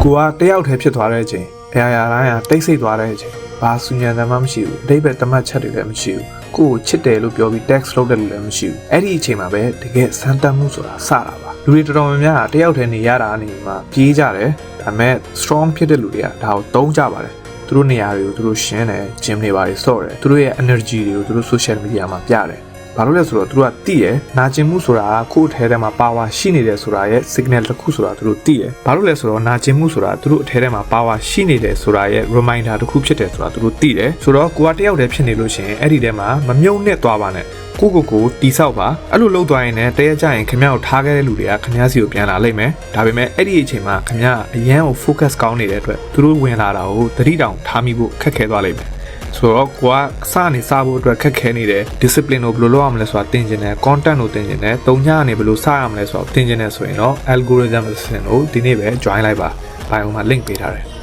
ကိုကတယောက်တည်းဖြစ်သွားတဲ့အချိန်အရာတိုင်းကတိတ်ဆိတ်သွားတဲ့အချိန်ဘာဆူညံတယ်မှမရှိဘူးအတိတ်ပဲတမတ်ချက်တွေလည်းမရှိဘူးကိုချစ်တယ်လို့ပြောပြီး text လုပ်တယ်လို့လည်းမရှိဘူးအဲ့ဒီအချိန်မှာပဲတကယ်စမ်းသပ်မှုဆိုတာစတာပါလူတွေတော်တော်များများတယောက်တည်းနေရတာအနေမှာပြေးကြတယ်ဒါပေမဲ့ strong ဖြစ်တဲ့လူတွေကဒါကိုသုံးကြပါတယ်သူတို့နေရာတွေကိုသူတို့ရှင်းတယ် gym တွေပါတယ်ဆော့တယ်သူတို့ရဲ့ energy တွေကိုသူတို့ social media မှာပြတယ်ဘာလို့လဲဆိုတော့သူတို့ကသိတယ်နာကျင်မှုဆိုတာကိုယ့်အထဲထဲမှာ power ရှိနေတယ်ဆိုတာရဲ့ signal တစ်ခုဆိုတာသူတို့သိတယ်ဘာလို့လဲဆိုတော့နာကျင်မှုဆိုတာသူတို့အထဲထဲမှာ power ရှိနေတယ်ဆိုတာရဲ့ reminder တစ်ခုဖြစ်တယ်ဆိုတာသူတို့သိတယ်ဆိုတော့ကိုကတယောက်တည်းဖြစ်နေလို့ရှိရင်အဲ့ဒီထဲမှာမမြုပ်နဲ့သွားပါနဲ့ကိုတီဆောက်ပါအဲ့လိုလုပ်သွားရင်လည်းတရက်ကြရင်ခင်ဗျားကိုထားခဲ့တဲ့လူတွေကခင်ဗျားစီကိုပြန်လာလိမ့်မယ်ဒါပေမဲ့အဲ့ဒီအချိန်မှာခင်ဗျားအရန်ကို focus ကောင်းနေတဲ့အတွက်သူတို့ဝင်လာတာကိုသတိတောင်ထားမိဖို့ခက်ခဲသွားလိမ့်မယ်ဆိုတော့ကိုကစဖို့အတွက်ခက်ခဲနေတယ် discipline ကိုဘယ်လိုလုပ်ရမလဲဆိုတာသင်ကျင်တယ် content ကိုသင်ကျင်တယ်တုံညကနေဘယ်လိုစရမလဲဆိုတာသင်ကျင်တယ်ဆိုရင်တော့ algorithm ကိုဒီနေ့ပဲ join လိုက်ပါ bio မှာ link ပေးထားတယ်